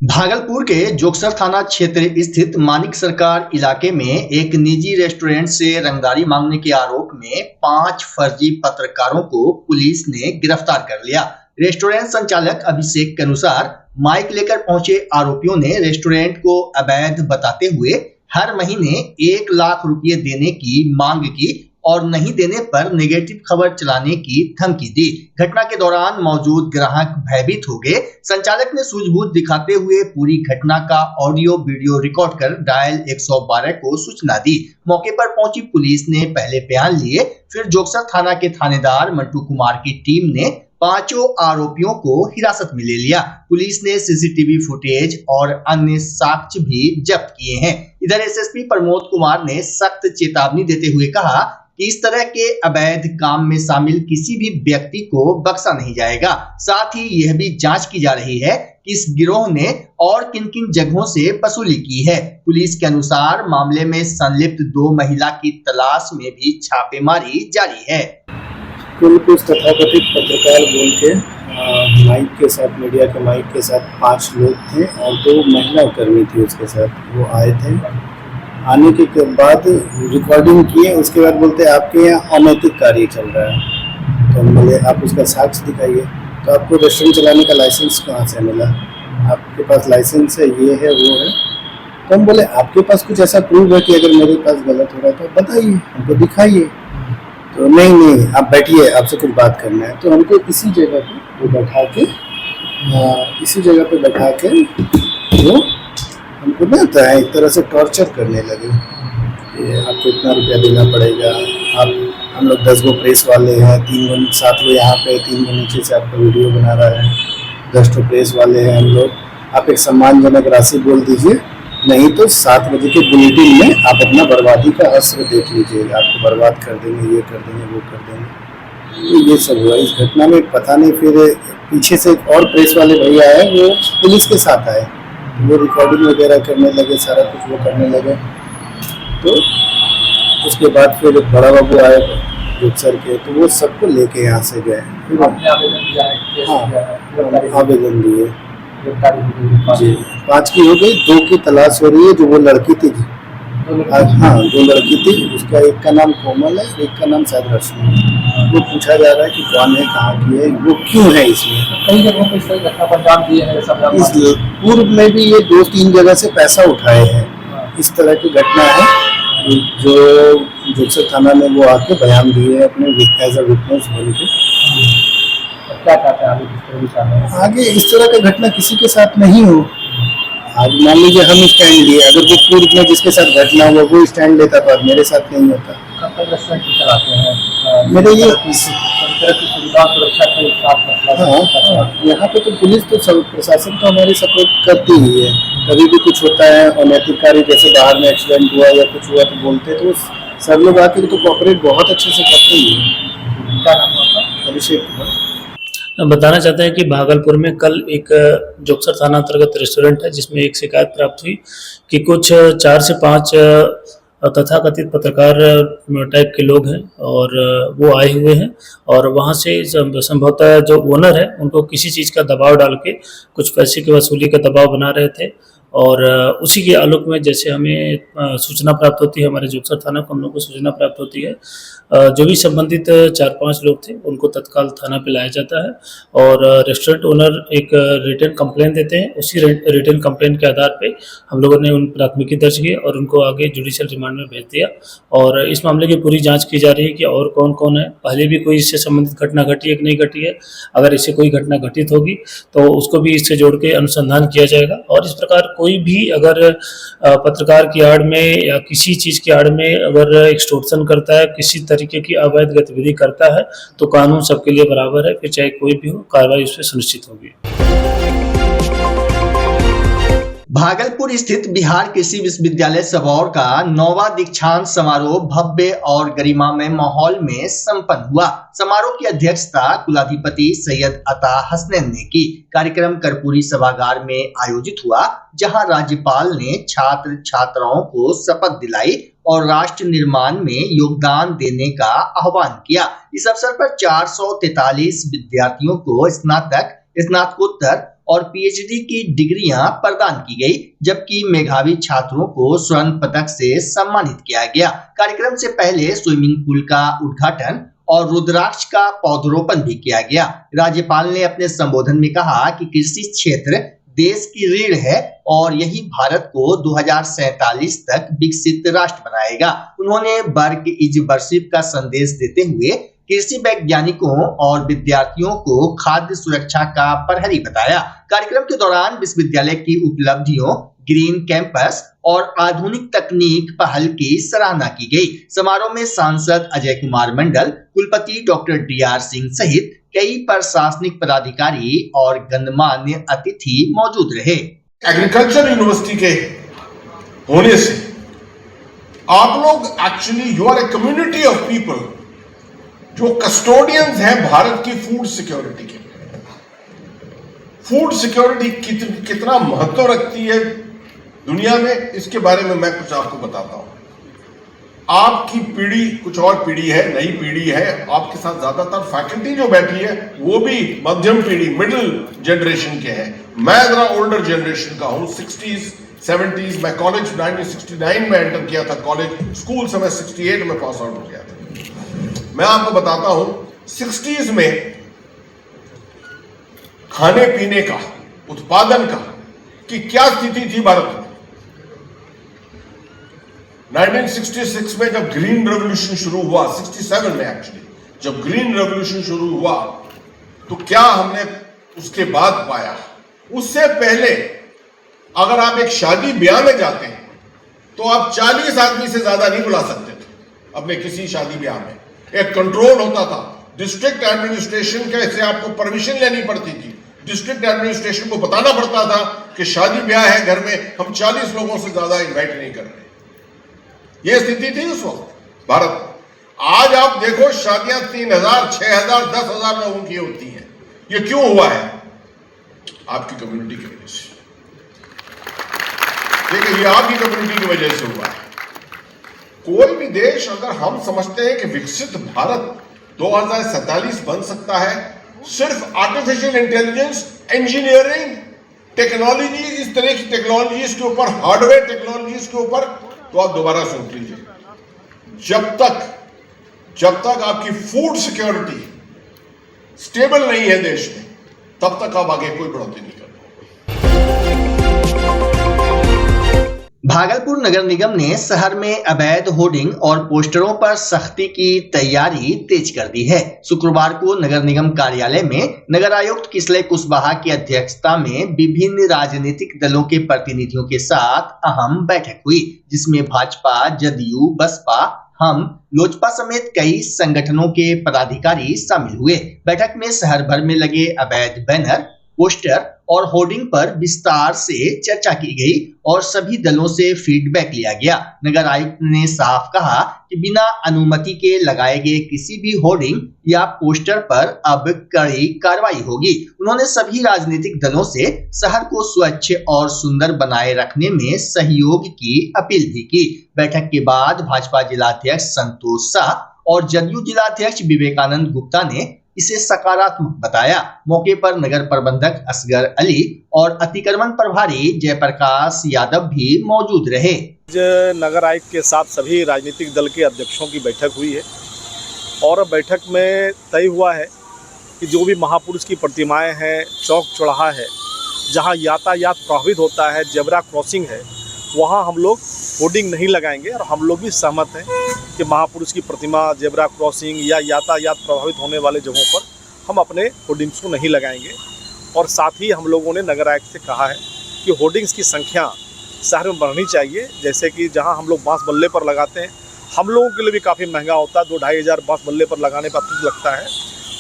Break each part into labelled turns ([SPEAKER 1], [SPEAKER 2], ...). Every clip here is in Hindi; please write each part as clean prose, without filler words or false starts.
[SPEAKER 1] भागलपुर के जोगसर थाना क्षेत्र स्थित मानिक सरकार इलाके में एक निजी रेस्टोरेंट से रंगदारी मांगने के आरोप में 5 फर्जी पत्रकारों को पुलिस ने गिरफ्तार कर लिया। रेस्टोरेंट संचालक अभिषेक के अनुसार माइक लेकर पहुंचे आरोपियों ने रेस्टोरेंट को अवैध बताते हुए हर महीने 1 लाख रुपए देने की मांग की और नहीं देने पर नेगेटिव खबर चलाने की धमकी दी। घटना के दौरान मौजूद ग्राहक भयभीत हो गए। संचालक ने सूझबूझ दिखाते हुए पूरी घटना का ऑडियो वीडियो रिकॉर्ड कर डायल 112 को सूचना दी। मौके पर पहुंची पुलिस ने पहले बयान लिए, फिर जोगसर थाना के थानेदार मंटू कुमार की टीम ने 5 आरोपियों को हिरासत में ले लिया। पुलिस ने सीसीटीवी फुटेज और अन्य साक्ष्य भी जब्त किए हैं। इधर एसएसपी प्रमोद कुमार ने सख्त चेतावनी देते हुए कहा कि इस तरह के अवैध काम में शामिल किसी भी व्यक्ति को बख्शा नहीं जाएगा। साथ ही यह भी जांच की जा रही है कि इस गिरोह ने और किन किन जगहों से वसूली की है। पुलिस के अनुसार मामले में संलिप्त 2 महिला की तलाश में भी छापेमारी जारी है।
[SPEAKER 2] कुछ तथाकथित पत्रकार बोल के माइक के साथ, मीडिया के माइक के साथ 5 लोग थे और 2 महिला कर्मी थी उसके साथ। वो आए थे, आने के बाद रिकॉर्डिंग किए। उसके बाद बोलते आपके यहाँ अनैतिक कार्य चल रहा है। तो हम बोले आप उसका साक्ष्य दिखाइए। तो आपको रेस्टोरेंट चलाने का लाइसेंस कहाँ से मिला? आपके पास लाइसेंस है, ये है वो है। तो हम बोले आपके पास कुछ ऐसा प्रूफ है कि अगर मेरे पास गलत हो रहा है तो बताइए, हमको दिखाइए। तो नहीं आप बैठिए, आपसे कुछ बात करना है। तो हमको इसी जगह पे बैठा के वो हमको ना एक तरह से टॉर्चर करने लगे। आपको इतना रुपया देना पड़ेगा, आप हम लोग 10 गो प्रेस वाले हैं, 3 गो 7 गो यहाँ पे, 3 गो नीचे से आपका वीडियो बना रहा है, 10 गो प्रेस वाले हैं हम लोग। आप एक सम्मानजनक राशि बोल दीजिए, नहीं तो 7 बजे के बुलेटिन में आप अपना बर्बादी का अस्त्र देख लीजिए। आपको बर्बाद कर देंगे, ये कर देंगे, वो कर देंगे। तो ये सब हुआ। इस घटना में पता नहीं फिर पीछे से एक और प्रेस वाले भैया आए, वो पुलिस के साथ आए, वो रिकॉर्डिंग वगैरह करने लगे, सारा कुछ वो करने लगे। तो उसके बाद फिर बड़ा बाबू आए जोगसर के, तो वो सबको लेके यहाँ से गए। हाँ, आवेदन दिए जी। 5 की हो गई, 2 की तलाश हो रही है। जो वो लड़की थी, हाँ 2 लड़की थी। उसका एक का नाम कोमल है, एक का नाम शायद रश्मि है। वो पूछा जा रहा है कि कौन है, कहाँ की है, वो क्यों है इसमें। कई जगहों पे इसका घटना पर अंजाम दिए हैं। इस पूर्व में भी ये 2-3 जगह से पैसा उठाए हैं। इस तरह की घटना है जो जोगसर थाना में वो आके बयान दिए हैं अपने एज अ विटनेस बन के। क्या चाहते हैं आगे इस तरह का घटना किसी के साथ नहीं हो। आज मान लीजिए हम स्टैंड लिए, अगर वो पूर्व में जिसके साथ घटना हुआ वो स्टैंड लेता तो आज मेरे साथ नहीं होता। मेरे ये यहाँ पे तो पुलिस तो सब प्रशासन तो हमारी सपोर्ट करती ही है। कभी भी कुछ होता है अनैतिक कार्य, जैसे बाहर में एक्सीडेंट हुआ या कुछ हुआ तो बोलते, तो सब लोग आके तो कोऑपरेट बहुत अच्छे से करते ही है। अभिषेक
[SPEAKER 3] बताना चाहते हैं कि भागलपुर में कल एक जोगसर थाना अंतर्गत रेस्टोरेंट है जिसमें एक शिकायत प्राप्त हुई कि कुछ 4 से 5 तथाकथित पत्रकार टाइप के लोग हैं और वो आए हुए हैं और वहाँ से संभवतः जो ओनर है उनको किसी चीज़ का दबाव डाल के कुछ पैसे की वसूली का दबाव बना रहे थे। और उसी के आलोक में जैसे हमें सूचना प्राप्त होती है, हमारे जोगसर थाना को हम लोग को सूचना प्राप्त होती है, जो भी संबंधित 4-5 लोग थे उनको तत्काल थाना पे लाया जाता है और रेस्टोरेंट ओनर एक रिटन कंप्लेंट देते हैं। उसी रिटन कंप्लेंट के आधार पे हम लोगों ने उन प्राथमिकी दर्ज की और उनको आगे जुडिशियल रिमांड में भेज दिया और इस मामले की पूरी जाँच की जा रही है कि और कौन कौन है, पहले भी कोई इससे संबंधित घटना घटी है कि नहीं घटी है। अगर इससे कोई घटना घटित होगी तो उसको भी इससे जोड़ के अनुसंधान किया जाएगा। और इस प्रकार कोई भी अगर पत्रकार की आड़ में या किसी चीज़ की आड़ में अगर एक्सटॉर्शन करता है, किसी तरीके की अवैध गतिविधि करता है तो कानून सबके लिए बराबर है, फिर चाहे कोई भी हो, कार्रवाई उस पर सुनिश्चित होगी।
[SPEAKER 1] भागलपुर स्थित बिहार कृषि विश्वविद्यालय सबौर का 9वां दीक्षांत समारोह भव्य और गरिमामय माहौल में संपन्न हुआ। समारोह की अध्यक्षता कुलाधिपति सैयद अता हसनैन ने की। कार्यक्रम कर्पूरी सभागार में आयोजित हुआ, जहां राज्यपाल ने छात्र छात्राओं को शपथ दिलाई और राष्ट्र निर्माण में योगदान देने का आह्वान किया। इस अवसर पर 443 विद्यार्थियों को स्नातक, स्नातकोत्तर और पीएचडी की डिग्रियां प्रदान की गई, जबकि मेधावी छात्रों को स्वर्ण पदक से सम्मानित किया गया। कार्यक्रम से पहले स्विमिंग पूल का उद्घाटन और रुद्राक्ष का पौधरोपण भी किया गया। राज्यपाल ने अपने संबोधन में कहा कि कृषि क्षेत्र देश की रीढ़ है और यही भारत को 2047 तक विकसित राष्ट्र बनाएगा। उन्होंने वर्क इज वर्शिप का संदेश देते हुए कृषि वैज्ञानिकों और विद्यार्थियों को खाद्य सुरक्षा का प्रहरी बताया। कार्यक्रम के दौरान विश्वविद्यालय की उपलब्धियों, ग्रीन कैंपस और आधुनिक तकनीक पहल की सराहना की गई। समारोह में सांसद अजय कुमार मंडल, कुलपति डॉक्टर DR सिंह सहित कई प्रशासनिक पदाधिकारी और गणमान्य अतिथि मौजूद रहे।
[SPEAKER 4] एग्रीकल्चर यूनिवर्सिटी के होने से आप लोग actually you are a community of people जो कस्टोडियंस हैं भारत की फूड सिक्योरिटी के। फूड सिक्योरिटी कितना महत्व रखती है दुनिया में, इसके बारे में मैं कुछ आपको बताता हूं। आपकी पीढ़ी कुछ और पीढ़ी है, नई पीढ़ी है, आपके साथ ज्यादातर फैकल्टी जो बैठी है वो भी मध्यम पीढ़ी, मिडिल जनरेशन के हैं। मैं जरा ओल्डर जनरेशन का हूं, 60s 70s। मैं कॉलेज 1969 में एंटर किया था, कॉलेज स्कूल से मैं 68 में पास आउट हो गया था। मैं आपको बताता हूं 60s में खाने पीने का, उत्पादन का कि क्या स्थिति थी भारत में। 1966 में जब ग्रीन रेवोल्यूशन शुरू हुआ, 67 में एक्चुअली जब ग्रीन रेवोल्यूशन शुरू हुआ, तो क्या हमने उसके बाद पाया। उससे पहले अगर आप एक शादी ब्याह में जाते हैं तो आप 40 आदमी से ज्यादा नहीं बुला सकते थे अपने किसी शादी ब्याह में। एक कंट्रोल होता था, डिस्ट्रिक्ट एडमिनिस्ट्रेशन के से आपको परमिशन लेनी पड़ती थी। डिस्ट्रिक्ट एडमिनिस्ट्रेशन को बताना पड़ता था कि शादी ब्याह है घर में, हम 40 लोगों से ज्यादा इन्वाइट नहीं कर रहे। यह स्थिति थी उस वक्त भारत में। आज आप देखो शादियां 3000, 6000, 10,000 लोगों की होती हैं। ये क्यों हुआ है? आपकी कम्युनिटी की वजह से। देखिए, ये आपकी कम्युनिटी की वजह से हुआ है। कोई भी देश, अगर हम समझते हैं कि विकसित भारत 2047 बन सकता है सिर्फ आर्टिफिशियल इंटेलिजेंस, इंजीनियरिंग, टेक्नोलॉजी, इस तरह की टेक्नोलॉजीज के ऊपर, हार्डवेयर टेक्नोलॉजीज के ऊपर, तो आप दोबारा सोच लीजिए। जब तक आपकी फूड सिक्योरिटी स्टेबल नहीं है देश में, तब तक आप आगे कोई बढ़ोतरी नहीं कर पाओगे।
[SPEAKER 1] भागलपुर नगर निगम ने शहर में अवैध होर्डिंग और पोस्टरों पर सख्ती की तैयारी तेज कर दी है। शुक्रवार को नगर निगम कार्यालय में नगर आयुक्त किसलय कुशवाहा की अध्यक्षता में विभिन्न राजनीतिक दलों के प्रतिनिधियों के साथ अहम बैठक हुई, जिसमें भाजपा, जदयू, बसपा, हम, लोजपा समेत कई संगठनों के पदाधिकारी शामिल हुए। बैठक में शहर भर में लगे अवैध बैनर, पोस्टर और होर्डिंग पर विस्तार से चर्चा की गई और सभी दलों से फीडबैक लिया गया। नगर आयुक्त ने साफ कहा कि बिना अनुमति के लगाए गए किसी भी होर्डिंग या पोस्टर पर अब कड़ी कार्रवाई होगी। उन्होंने सभी राजनीतिक दलों से शहर को स्वच्छ और सुंदर बनाए रखने में सहयोग की अपील भी की। बैठक के बाद भाजपा जिलाध्यक्ष संतोष शाह और जदयू जिलाध्यक्ष विवेकानंद गुप्ता ने इसे सकारात्मक बताया। मौके पर नगर प्रबंधक असगर अली और अतिक्रमण प्रभारी जयप्रकाश यादव भी मौजूद रहे।
[SPEAKER 5] नगर आयुक्त के साथ सभी राजनीतिक दल के अध्यक्षों की बैठक हुई है और बैठक में तय हुआ है कि जो भी महापुरुष की प्रतिमाएं हैं, चौक चौराहा है, जहां यातायात प्रभावित होता है, जेब्रा क्रॉसिंग है, वहां हम लोग होर्डिंग नहीं लगाएंगे। और हम लोग भी सहमत हैं कि महापुरुष की प्रतिमा, जेब्रा क्रॉसिंग या यातायात प्रभावित होने वाले जगहों पर हम अपने होर्डिंग्स को नहीं लगाएंगे। और साथ ही हम लोगों ने नगर आयुक्त से कहा है कि होर्डिंग्स की संख्या शहर में बढ़नी चाहिए। जैसे कि जहां हम लोग बांस बल्ले पर लगाते हैं, हम लोगों के लिए भी काफ़ी महंगा होता है, 2-2.5 हज़ार बांस बल्ले पर लगाने पर शुल्क लगता है।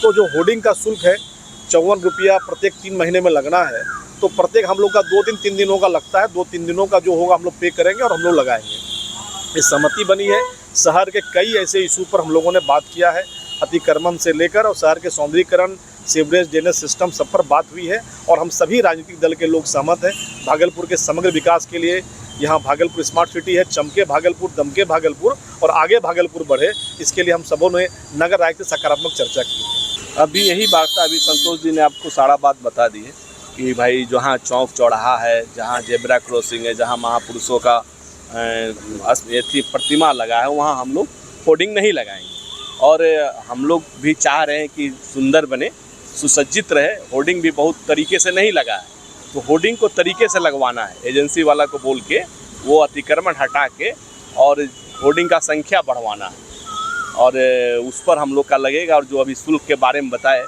[SPEAKER 5] तो जो होर्डिंग का शुल्क है 54 रुपया प्रत्येक 3 महीने में लगना है, तो प्रत्येक हम लोग का 2 दिन 3 दिनों का लगता है। 2-3 दिनों का जो होगा हम लोग पे करेंगे और हम लोग लगाएंगे। ये सहमति बनी है। शहर के कई ऐसे इशू पर हम लोगों ने बात किया है, अतिक्रमण से लेकर और शहर के सौंदर्यीकरण, सीवरेज ड्रेनेज सिस्टम, सब पर बात हुई है और हम सभी राजनीतिक दल के लोग सहमत हैं। भागलपुर के समग्र विकास के लिए यहाँ भागलपुर स्मार्ट सिटी है, चमके भागलपुर, दमके भागलपुर और आगे भागलपुर बढ़े, इसके लिए हम सबों ने नगर आयुक्त से सकारात्मक चर्चा की है।
[SPEAKER 6] अभी यही बात था, अभी संतोष जी ने आपको सारा बात बता दी है
[SPEAKER 5] कि भाई जहाँ चौक चौराहा है, जहाँ जेब्रा क्रॉसिंग है, जहाँ महापुरुषों का प्रतिमा लगा है, वहाँ हम लोग होर्डिंग नहीं लगाएंगे। और हम लोग भी चाह रहे हैं कि सुंदर बने, सुसज्जित रहे। होर्डिंग भी बहुत तरीके से नहीं लगा है, तो होर्डिंग को तरीके से लगवाना है। एजेंसी वाला को बोल के वो अतिक्रमण हटा के और होर्डिंग का संख्या बढ़वाना है, और उस पर हम लोग का लगेगा। और जो अभी शुल्क के बारे में बताए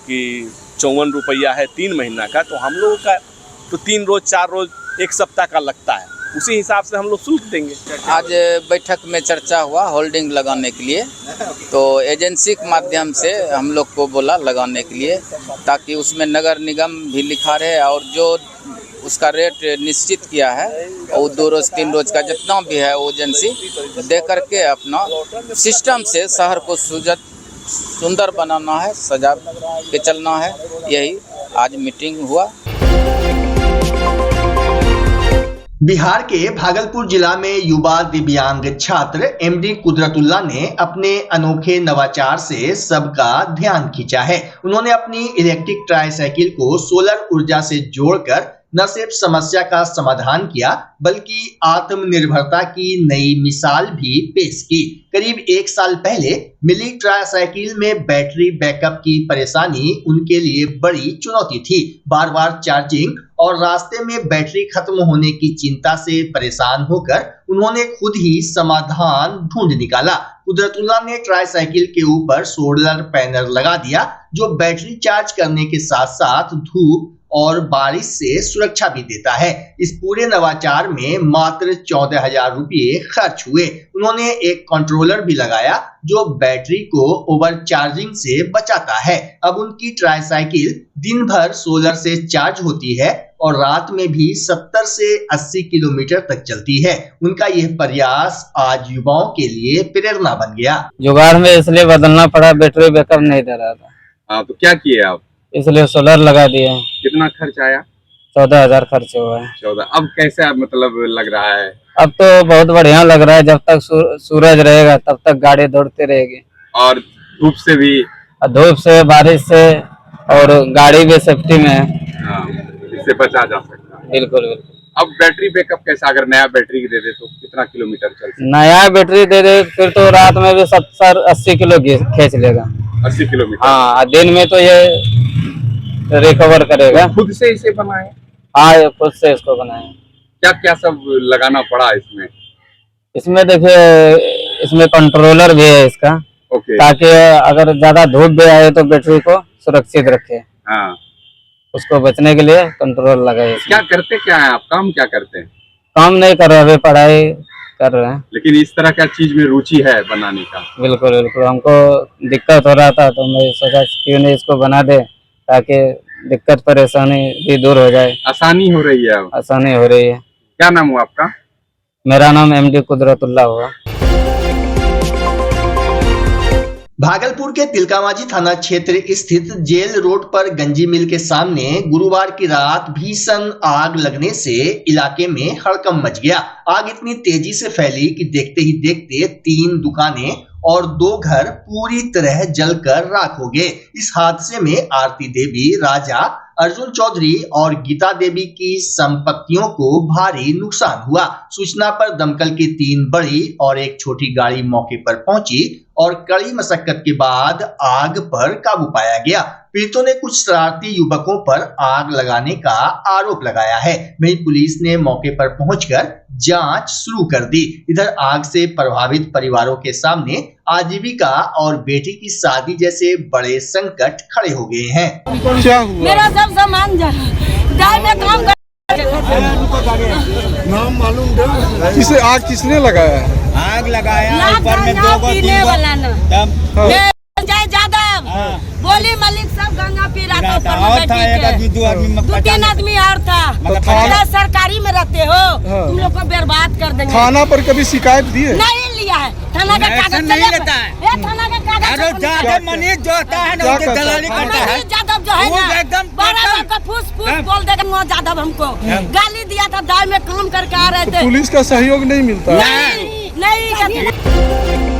[SPEAKER 5] कि 54 रुपया है 3 महीना का, तो हम लोगों का तो 3 रोज़ 4 रोज़ 1 सप्ताह का लगता है, उसी हिसाब से हम लोग शुल्क देंगे।
[SPEAKER 6] आज बैठक में चर्चा हुआ होल्डिंग लगाने के लिए, तो एजेंसी के माध्यम से हम लोग को बोला लगाने के लिए, ताकि उसमें नगर निगम भी लिखा रहे और जो उसका रेट निश्चित किया है और 2 रोज़ 3 रोज़ का जितना भी है वो एजेंसी दे करके अपना सिस्टम से शहर को सुंदर बनाना है, सजा के चलना है। यही आज मीटिंग हुआ।
[SPEAKER 1] बिहार के भागलपुर जिला में युवा दिव्यांग छात्र एमडी कुदरतुल्लाह ने अपने अनोखे नवाचार से सबका ध्यान खींचा है। उन्होंने अपनी इलेक्ट्रिक ट्राईसाइकिल को सोलर ऊर्जा से जोड़कर न सिर्फ समस्या का समाधान किया, बल्कि आत्मनिर्भरता की नई मिसाल भी पेश की। करीब 1 साल पहले मिली ट्राईसाइकिल में बैटरी बैकअप की परेशानी उनके लिए बड़ी चुनौती थी। बार बार चार्जिंग और रास्ते में बैटरी खत्म होने की चिंता से परेशान होकर उन्होंने खुद ही समाधान ढूंढ निकाला। कुदरतुल्लाह ने ट्राईसाइकिल के ऊपर सोलर पैनल लगा दिया, जो बैटरी चार्ज करने के साथ साथ धूप और बारिश से सुरक्षा भी देता है। इस पूरे नवाचार में मात्र 14,000 रुपये खर्च हुए। उन्होंने एक कंट्रोलर भी लगाया जो बैटरी को ओवर चार्जिंग से बचाता है। अब उनकी ट्राईसाइकिल दिन भर सोलर से चार्ज होती है और रात में भी 70 से 80 किलोमीटर तक चलती है। उनका यह प्रयास आज युवाओं के लिए प्रेरणा बन गया।
[SPEAKER 7] जुगाड़ में इसलिए बदलना पड़ा, बैटरी बैकअप नहीं दे रहा था।
[SPEAKER 8] हाँ, तो क्या किए आप?
[SPEAKER 7] इसलिए सोलर लगा दिए।
[SPEAKER 8] कितना खर्च आया?
[SPEAKER 7] 14,000 खर्च हुआ है।
[SPEAKER 8] 14। अब कैसा मतलब लग रहा है?
[SPEAKER 7] अब तो बहुत बढ़िया लग रहा है। जब तक सूरज रहेगा तब तक गाड़ी दौड़ती रहेगी।
[SPEAKER 8] और धूप से भी?
[SPEAKER 7] धूप से, बारिश से, और गाड़ी भी सेफ्टी में है।
[SPEAKER 8] हाँ, इससे बचा जा सकता है।
[SPEAKER 7] बिल्कुल बिल्कुल।
[SPEAKER 8] अब बैटरी बैकअप कैसा? अगर नया बैटरी दे दे तो कितना किलोमीटर चल सकता?
[SPEAKER 7] नया बैटरी दे दे फिर तो रात में भी 70-80 किलो खींच लेगा।
[SPEAKER 8] 80 किलोमीटर?
[SPEAKER 7] हाँ, दिन में तो ये रिकवर करेगा।
[SPEAKER 8] खुद से इसे बनाए?
[SPEAKER 7] हाँ, खुद से इसको बनाए।
[SPEAKER 8] क्या क्या सब लगाना पड़ा इसमें?
[SPEAKER 7] इसमें देखिए, इसमें कंट्रोलर भी है इसका।
[SPEAKER 8] ओके।
[SPEAKER 7] ताकि अगर ज्यादा धूप भी आए तो बैटरी को सुरक्षित रखे।
[SPEAKER 8] हाँ,
[SPEAKER 7] उसको बचने के लिए कंट्रोल लगाए।
[SPEAKER 8] क्या करते क्या है आप? काम क्या करते हैं?
[SPEAKER 7] काम नहीं कर रहे, अभी पढ़ाई कर रहे हैं।
[SPEAKER 8] लेकिन इस तरह क्या चीज में रुचि है बनाने का?
[SPEAKER 7] बिल्कुल बिल्कुल। हमको दिक्कत हो रहा था तो मैं सोचा क्यों नहीं इसको बना दे, ताकि दिक्कत परेशानी भी दूर हो जाए।
[SPEAKER 8] आसानी हो रही है अब?
[SPEAKER 7] आसानी हो रही है।
[SPEAKER 8] क्या नाम हुआ आपका?
[SPEAKER 7] मेरा नाम एमडी कुदरतुल्लाह हुआ।
[SPEAKER 1] भागलपुर के तिलकामांझी थाना क्षेत्र स्थित जेल रोड पर गंजी मिल के सामने गुरुवार की रात भीषण आग लगने से इलाके में हड़कंप मच गया। आग इतनी तेजी से फैली कि देखते ही देखते 3 दुकानें और 2 घर पूरी तरह जलकर राख हो गए। इस हादसे में आरती देवी, राजा, अर्जुन चौधरी और गीता देवी की संपत्तियों को भारी नुकसान हुआ। सूचना पर दमकल की 3 बड़ी और 1 छोटी गाड़ी मौके पर पहुंची और कड़ी मशक्कत के बाद आग पर काबू पाया गया। पीड़ितों ने कुछ शरारती युवकों पर आग लगाने का आरोप लगाया है। वहीं पुलिस ने मौके पर पहुंचकर जांच शुरू कर दी। इधर आग से प्रभावित परिवारों के सामने आजीविका और बेटी की शादी जैसे बड़े संकट खड़े हो गए हैं।
[SPEAKER 9] क्या हुआ? मेरा सब सामान दाल में काम
[SPEAKER 2] नाम मालूम है?
[SPEAKER 9] किसे आग किसने लगाया?
[SPEAKER 10] आग लगाया ऊपर में 2 वाला ना जादव, बोली मलिक सब गंगा पी रहा था। और था एक 2-3 आदमी और था। तो सरकारी में रहते हो, तुम लोग को बर्बाद कर देंगे।
[SPEAKER 9] थाना पर कभी शिकायत दी है?
[SPEAKER 10] नहीं लिया है। थाना का कागज नहीं लेता है। थाना का कागज जादव मनीष जो होता है ना, उसकी दलाली करता है। जादव जो है ना, एकदम बड़ा फूस बोल देगा। वो जादव हमको गाली दिया था, दाल में काम करके आ रहे थे।
[SPEAKER 9] पुलिस का सहयोग नहीं मिलता?
[SPEAKER 10] नहीं।